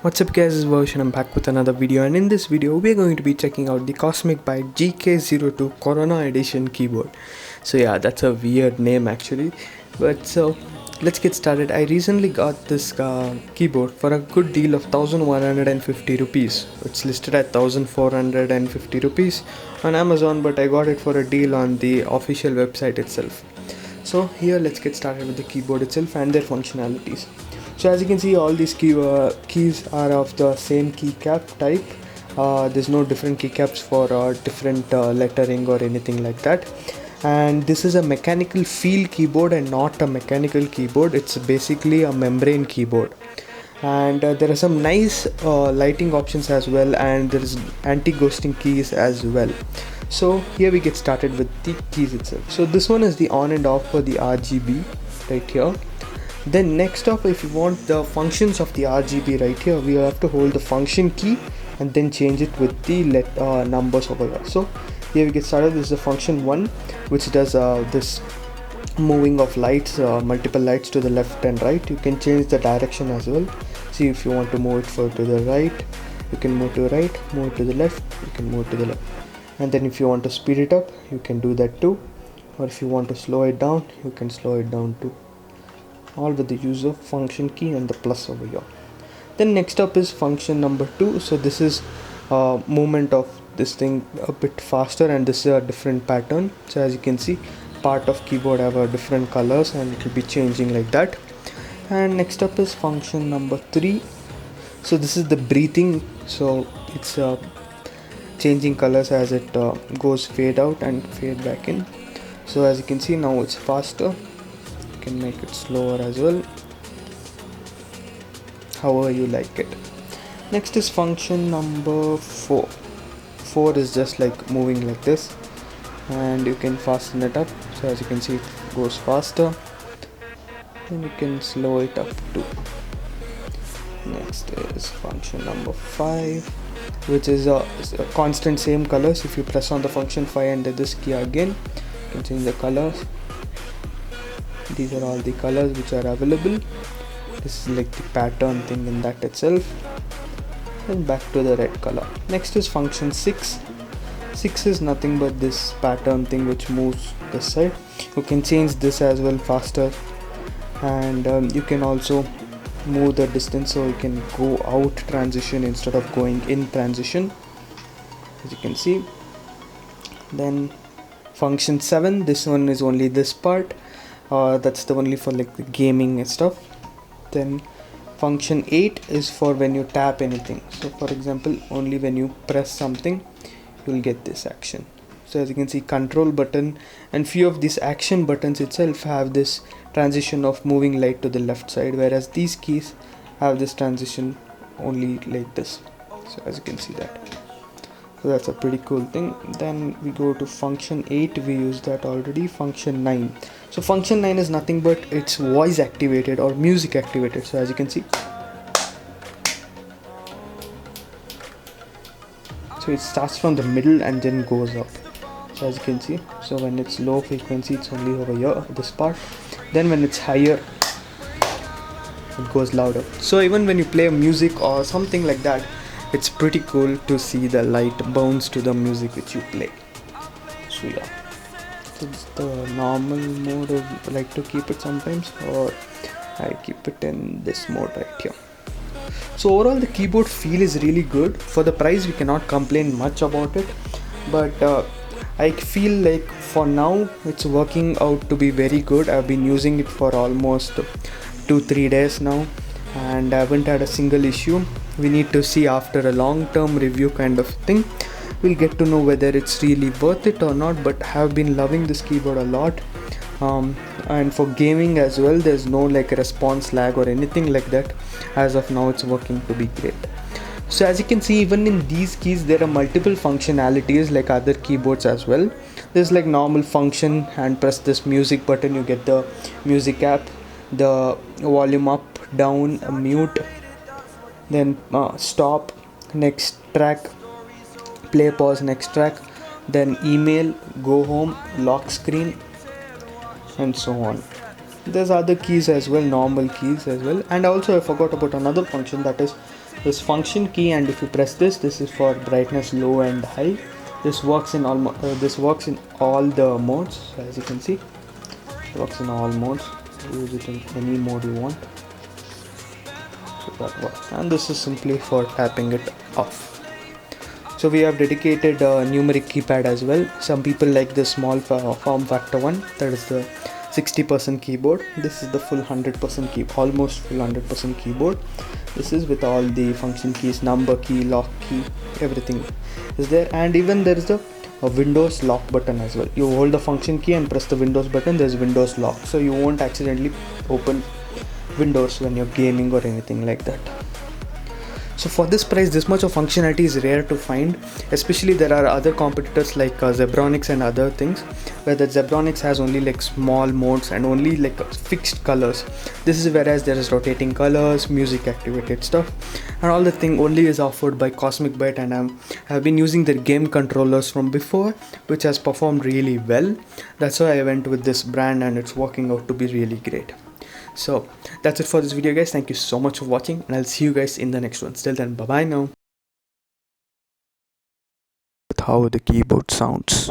What's up guys, this is Version. I'm back with another video, and in this video we're going to be checking out the Cosmic Byte GK02 Corona Edition keyboard. So yeah, that's a weird name actually, but so let's get started. I recently got this keyboard for a good deal of 1150 rupees. It's listed at 1450 rupees on Amazon, but I got it for a deal on the official website itself. So here let's get started with the keyboard itself and their functionalities. So as you can see, all these keys are of the same keycap type. There's no different keycaps for different lettering or anything like that. And this is a mechanical feel keyboard and not a mechanical keyboard. It's basically a membrane keyboard. And there are some nice lighting options as well, and there is anti-ghosting keys as well. So here we get started with the keys itself. So this one is the on and off for the RGB right here. Then next up, if you want the functions of the RGB right here, we have to hold the function key and then change it with the numbers over here. So here we get started. This is the function 1, which does this moving of lights, multiple lights to the left and right. You can change the direction as well. See, if you want to move it to the right, you can move to the right, move to the left, you can move to the left. And then if you want to speed it up, you can do that too. Or if you want to slow it down, you can slow it down too. All with the use of function key and the plus over here. Then next up is function number 2. So this is movement of this thing a bit faster, and this is a different pattern. So as you can see, part of keyboard have different colors and it will be changing like that. And next up is function number 3. So this is the breathing. So it's changing colors as it goes fade out and fade back in. So as you can see, now it's faster. Can make it slower as well, however you like it. Next is function number 4. 4 is just like moving like this, and you can fasten it up. So as you can see, it goes faster, and you can slow it up too. Next is function number 5, which is a constant same colors. If you press on the function 5 and then this key again, you can change the colors. These are all the colors which are available. This is like the pattern thing in that itself. And back to the red color. Next is function 6. 6 is nothing but this pattern thing which moves this side. You can change this as well faster, and you can also move the distance, so you can go out transition instead of going in transition, as you can see. Then function 7, this one is only this part. That's the only for like the gaming and stuff. Then function 8 is for when you tap anything. So for example, only when you press something, you will get this action. So as you can see, control button and few of these action buttons itself have this transition of moving light to the left side, whereas these keys have this transition only like this. So as you can see that. So that's a pretty cool thing. Then we go to function 8, we used that already. Function 9. So function 9 is nothing but it's voice activated or music activated. So as you can see, so it starts from the middle and then goes up. So as you can see, so when it's low frequency, it's only over here, this part. Then when it's higher, it goes louder. So even when you play music or something like that, it's pretty cool to see the light bounce to the music which you play. So yeah, so it's the normal mode I like to keep it sometimes, or I keep it in this mode right here. So overall the keyboard feel is really good. For the price we cannot complain much about it, but I feel like for now it's working out to be very good. I've been using it for almost 2-3 days now, and I haven't had a single issue. We need to see after a long-term review kind of thing. We'll get to know whether it's really worth it or not, but have been loving this keyboard a lot. And for gaming as well, there's no like response lag or anything like that. As of now, it's working to be great. So as you can see, even in these keys there are multiple functionalities like other keyboards as well. There's like normal function, and press this music button, you get the music app, the volume up, down, mute, then stop, next track, play, pause, next track, then email, go home, lock screen, and so on. There's other keys as well, normal keys as well. And also I forgot about another function, that is this function key, and if you press this, this is for brightness low and high. This works in all the modes. So as you can see, it works in all modes. Use it in any mode you want. So that works, and this is simply for tapping it off. So we have dedicated numeric keypad as well. Some people like the small form factor one, that is the 60% keyboard. This is the full 100% almost full 100% keyboard. This is with all the function keys, number key, lock key, everything is there. And even there is a Windows lock button as well. You hold the function key and press the Windows button, there's Windows lock, so you won't accidentally open Windows when you're gaming or anything like that. So for this price, this much of functionality is rare to find, especially there are other competitors like Zebronics and other things, where the Zebronics has only like small modes and only like fixed colors. This is whereas there is rotating colors, music activated stuff, and all the thing only is offered by Cosmic Byte, and I have been using their game controllers from before, which has performed really well. That's why I went with this brand, and it's working out to be really great. So that's it for this video, guys. Thank you so much for watching, and I'll see you guys in the next one. Till then, bye bye now. How the keyboard sounds.